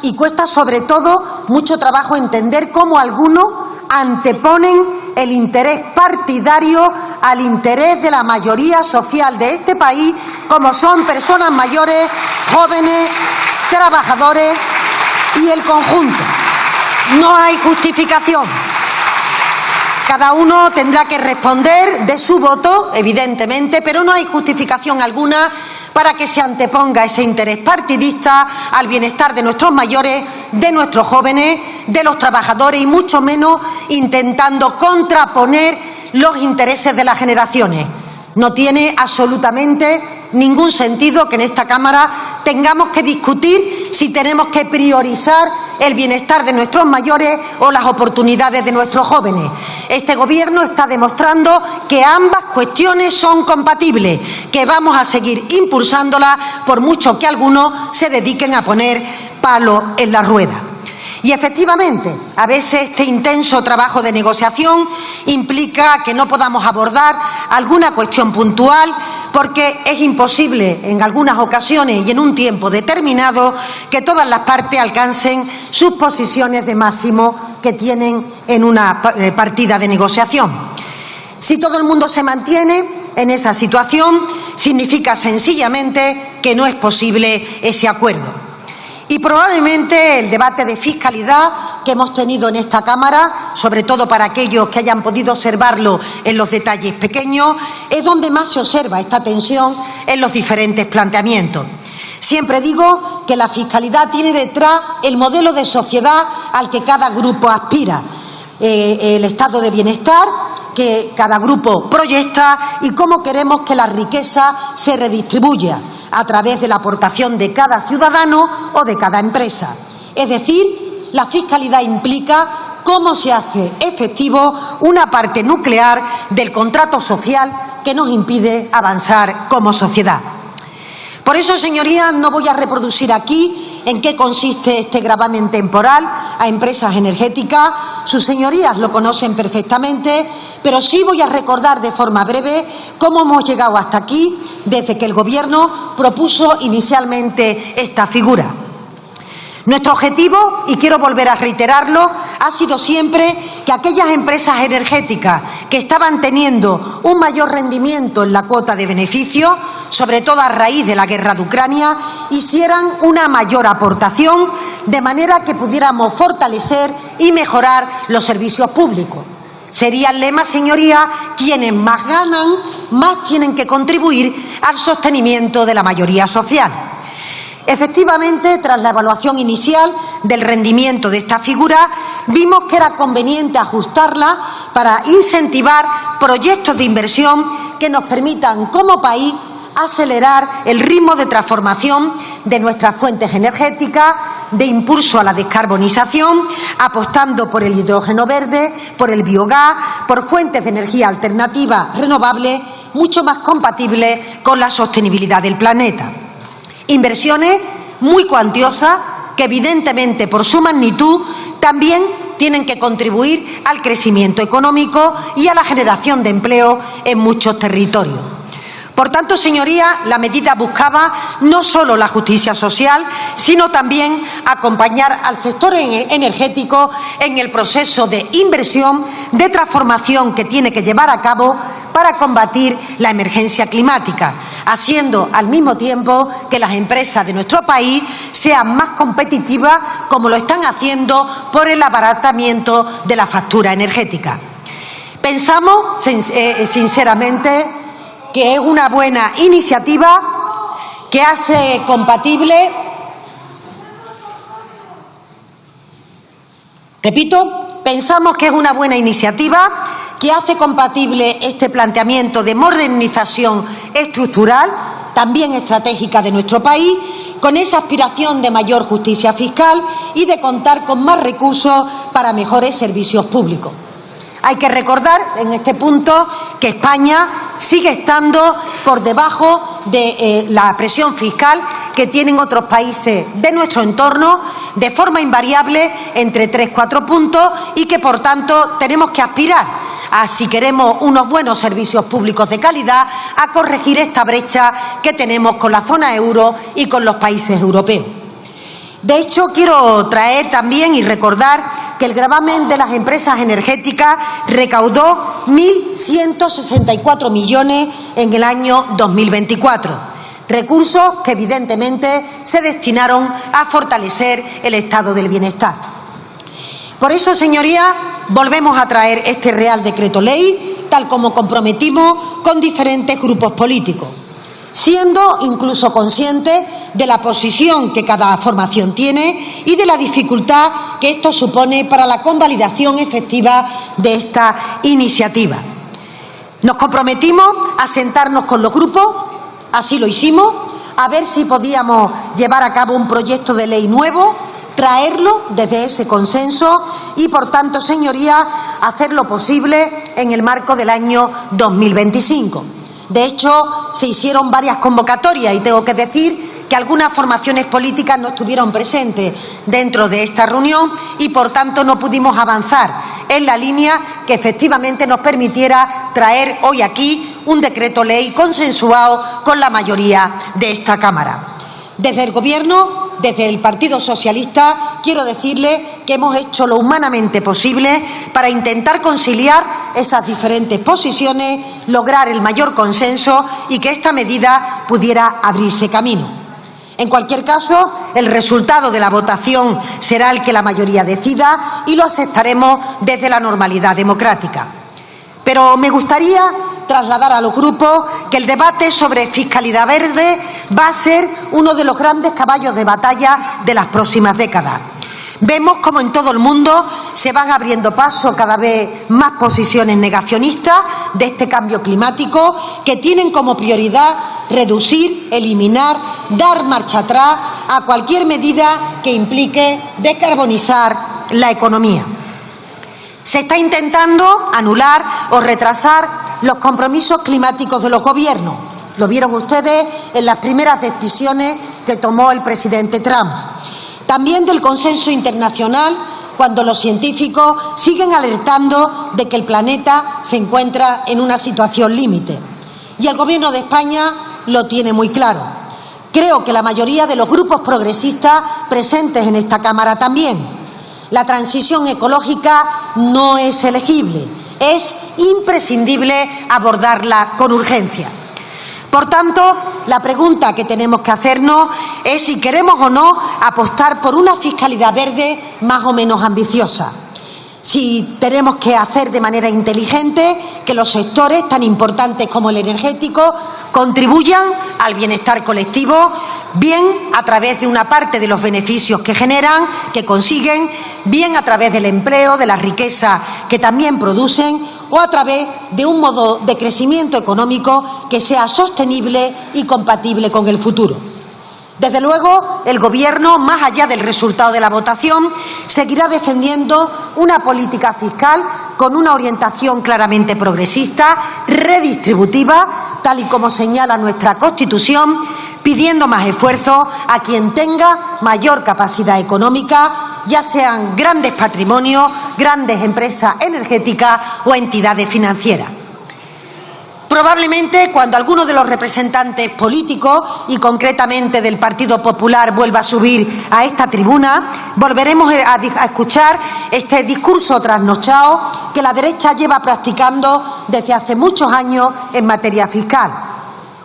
y cuesta sobre todo mucho trabajo entender cómo algunos anteponen el interés partidario al interés de la mayoría social de este país, como son personas mayores, jóvenes, trabajadores y el conjunto. No hay justificación. Cada uno tendrá que responder de su voto, evidentemente, pero no hay justificación alguna para que se anteponga ese interés partidista al bienestar de nuestros mayores, de nuestros jóvenes, de los trabajadores y mucho menos intentando contraponer los intereses de las generaciones. No tiene absolutamente ningún sentido que en esta Cámara tengamos que discutir si tenemos que priorizar el bienestar de nuestros mayores o las oportunidades de nuestros jóvenes. Este Gobierno está demostrando que ambas cuestiones son compatibles, que vamos a seguir impulsándolas por mucho que algunos se dediquen a poner palo en la rueda. Y efectivamente, a veces este intenso trabajo de negociación implica que no podamos abordar alguna cuestión puntual porque es imposible en algunas ocasiones y en un tiempo determinado que todas las partes alcancen sus posiciones de máximo que tienen en una partida de negociación. Si todo el mundo se mantiene en esa situación, significa sencillamente que no es posible ese acuerdo. Y probablemente el debate de fiscalidad que hemos tenido en esta Cámara, sobre todo para aquellos que hayan podido observarlo en los detalles pequeños, es donde más se observa esta tensión en los diferentes planteamientos. Siempre digo que la fiscalidad tiene detrás el modelo de sociedad al que cada grupo aspira, el estado de bienestar que cada grupo proyecta y cómo queremos que la riqueza se redistribuya a través de la aportación de cada ciudadano o de cada empresa. Es decir, la fiscalidad implica cómo se hace efectivo una parte nuclear del contrato social que nos impide avanzar como sociedad. Por eso, señorías, no voy a reproducir aquí en qué consiste este gravamen temporal a empresas energéticas. Sus señorías lo conocen perfectamente, pero sí voy a recordar de forma breve cómo hemos llegado hasta aquí desde que el Gobierno propuso inicialmente esta figura. Nuestro objetivo, y quiero volver a reiterarlo, ha sido siempre que aquellas empresas energéticas que estaban teniendo un mayor rendimiento en la cuota de beneficio, sobre todo a raíz de la guerra de Ucrania, hicieran una mayor aportación de manera que pudiéramos fortalecer y mejorar los servicios públicos. Sería el lema, señorías, quienes más ganan, más tienen que contribuir al sostenimiento de la mayoría social. Efectivamente, tras la evaluación inicial del rendimiento de esta figura, vimos que era conveniente ajustarla para incentivar proyectos de inversión que nos permitan, como país, acelerar el ritmo de transformación de nuestras fuentes energéticas, de impulso a la descarbonización, apostando por el hidrógeno verde, por el biogás, por fuentes de energía alternativas renovables, mucho más compatibles con la sostenibilidad del planeta. Inversiones muy cuantiosas que, evidentemente, por su magnitud, también tienen que contribuir al crecimiento económico y a la generación de empleo en muchos territorios. Por tanto, señorías, la medida buscaba no solo la justicia social, sino también acompañar al sector energético en el proceso de inversión, de transformación que tiene que llevar a cabo para combatir la emergencia climática, haciendo al mismo tiempo que las empresas de nuestro país sean más competitivas, como lo están haciendo por el abaratamiento de la factura energética. Pensamos, sinceramente, que es una buena iniciativa que hace compatible, pensamos que es una buena iniciativa que hace compatible este planteamiento de modernización estructural, también estratégica de nuestro país, con esa aspiración de mayor justicia fiscal y de contar con más recursos para mejores servicios públicos. Hay que recordar en este punto que España sigue estando por debajo de la presión fiscal que tienen otros países de nuestro entorno de forma invariable entre 3-4 puntos y que, por tanto, tenemos que aspirar a, si queremos unos buenos servicios públicos de calidad, a corregir esta brecha que tenemos con la zona euro y con los países europeos. De hecho, quiero traer también y recordar que el gravamen de las empresas energéticas recaudó 1.164 millones en el año 2024, recursos que evidentemente se destinaron a fortalecer el estado del bienestar. Por eso, señorías, volvemos a traer este Real Decreto Ley, tal como comprometimos con diferentes grupos políticos, siendo incluso conscientes de la posición que cada formación tiene y de la dificultad que esto supone para la convalidación efectiva de esta iniciativa. Nos comprometimos a sentarnos con los grupos, así lo hicimos, a ver si podíamos llevar a cabo un proyecto de ley nuevo, traerlo desde ese consenso y, por tanto, señorías, hacer lo posible en el marco del año 2025. De hecho, se hicieron varias convocatorias y tengo que decir que algunas formaciones políticas no estuvieron presentes dentro de esta reunión y, por tanto, no pudimos avanzar en la línea que efectivamente nos permitiera traer hoy aquí un decreto ley consensuado con la mayoría de esta Cámara. Desde el Gobierno, desde el Partido Socialista, quiero decirle que hemos hecho lo humanamente posible para intentar conciliar esas diferentes posiciones, lograr el mayor consenso y que esta medida pudiera abrirse camino. En cualquier caso, el resultado de la votación será el que la mayoría decida y lo aceptaremos desde la normalidad democrática. Pero me gustaría trasladar a los grupos que el debate sobre fiscalidad verde va a ser uno de los grandes caballos de batalla de las próximas décadas. Vemos cómo en todo el mundo se van abriendo paso cada vez más posiciones negacionistas de este cambio climático que tienen como prioridad reducir, eliminar, dar marcha atrás a cualquier medida que implique descarbonizar la economía. Se está intentando anular o retrasar los compromisos climáticos de los gobiernos. Lo vieron ustedes en las primeras decisiones que tomó el presidente Trump. También del consenso internacional, cuando los científicos siguen alertando de que el planeta se encuentra en una situación límite. Y el Gobierno de España lo tiene muy claro. Creo que la mayoría de los grupos progresistas presentes en esta Cámara también. La transición ecológica no es elegible, es imprescindible abordarla con urgencia. Por tanto, la pregunta que tenemos que hacernos es si queremos o no apostar por una fiscalidad verde más o menos ambiciosa. Si tenemos que hacer de manera inteligente que los sectores tan importantes como el energético contribuyan al bienestar colectivo, bien a través de una parte de los beneficios que generan, que consiguen, bien a través del empleo, de la riqueza que también producen, o a través de un modo de crecimiento económico que sea sostenible y compatible con el futuro. Desde luego, el Gobierno, más allá del resultado de la votación, seguirá defendiendo una política fiscal con una orientación claramente progresista, redistributiva, tal y como señala nuestra Constitución, pidiendo más esfuerzo a quien tenga mayor capacidad económica, ya sean grandes patrimonios, grandes empresas energéticas o entidades financieras. Probablemente cuando alguno de los representantes políticos y concretamente del Partido Popular vuelva a subir a esta tribuna, volveremos a escuchar este discurso trasnochado que la derecha lleva practicando desde hace muchos años en materia fiscal.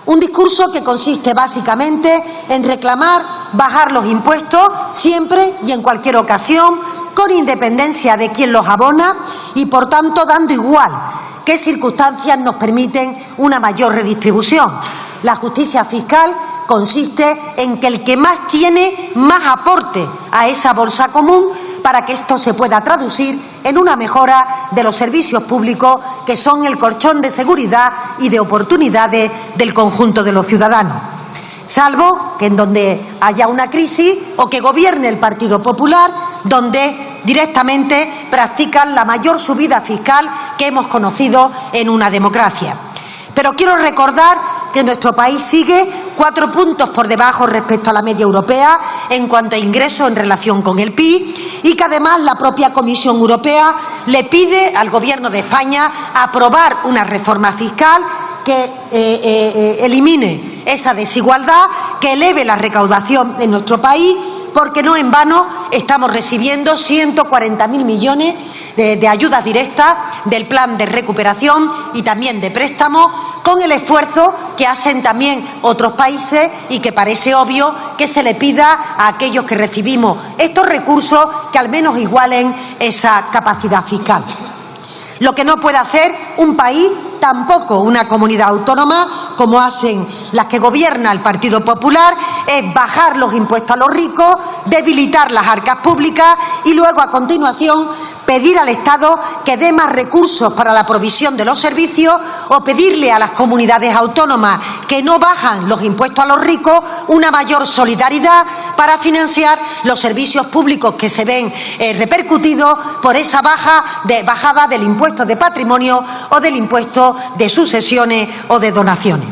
Un discurso que consiste básicamente en reclamar bajar los impuestos siempre y en cualquier ocasión, con independencia de quién los abona y, por tanto, dando igual qué circunstancias nos permiten una mayor redistribución. La justicia fiscal consiste en que el que más tiene, más aporte a esa bolsa común para que esto se pueda traducir en una mejora de los servicios públicos que son el colchón de seguridad y de oportunidades del conjunto de los ciudadanos. Salvo que en donde haya una crisis o que gobierne el Partido Popular, donde directamente practican la mayor subida fiscal que hemos conocido en una democracia. Pero quiero recordar que nuestro país sigue 4 puntos por debajo respecto a la media europea en cuanto a ingresos en relación con el PIB y que además la propia Comisión Europea le pide al Gobierno de España aprobar una reforma fiscal que elimine esa desigualdad, que eleve la recaudación en nuestro país, porque no en vano estamos recibiendo 140.000 millones de ayudas directas del plan de recuperación y también de préstamos, con el esfuerzo que hacen también otros países y que parece obvio que se le pida a aquellos que recibimos estos recursos que al menos igualen esa capacidad fiscal. Lo que no puede hacer un país, tampoco una comunidad autónoma, como hacen las que gobierna el Partido Popular, es bajar los impuestos a los ricos, debilitar las arcas públicas y luego, a continuación, pedir al Estado que dé más recursos para la provisión de los servicios o pedirle a las comunidades autónomas que no bajan los impuestos a los ricos una mayor solidaridad para financiar los servicios públicos que se ven repercutidos por esa bajada del impuesto de patrimonio o del impuesto de sucesiones o de donaciones.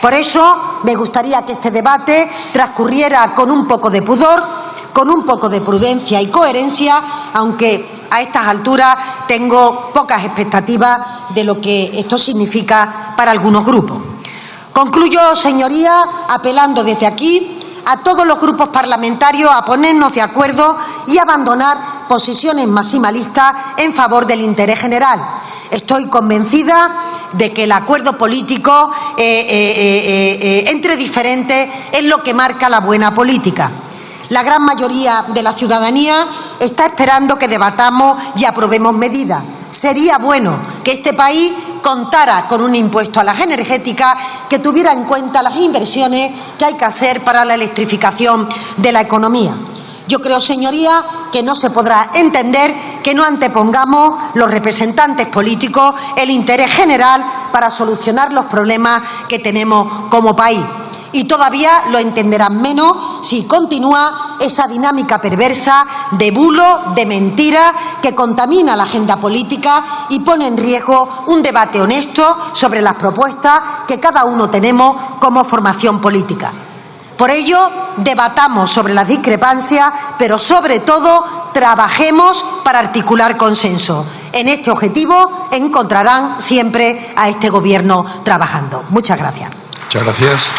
Por eso me gustaría que este debate transcurriera con un poco de pudor, con un poco de prudencia y coherencia, aunque a estas alturas tengo pocas expectativas de lo que esto significa para algunos grupos. Concluyo, señorías, apelando desde aquí a todos los grupos parlamentarios a ponernos de acuerdo y abandonar posiciones maximalistas en favor del interés general. Estoy convencida de que el acuerdo político entre diferentes es lo que marca la buena política. La gran mayoría de la ciudadanía está esperando que debatamos y aprobemos medidas. Sería bueno que este país contara con un impuesto a las energéticas que tuviera en cuenta las inversiones que hay que hacer para la electrificación de la economía. Yo creo, señorías, que no se podrá entender que no antepongamos los representantes políticos el interés general para solucionar los problemas que tenemos como país. Y todavía lo entenderán menos si continúa esa dinámica perversa de bulo, de mentira, que contamina la agenda política y pone en riesgo un debate honesto sobre las propuestas que cada uno tenemos como formación política. Por ello, debatamos sobre las discrepancias, pero sobre todo trabajemos para articular consenso. En este objetivo encontrarán siempre a este Gobierno trabajando. Muchas gracias. Muchas gracias.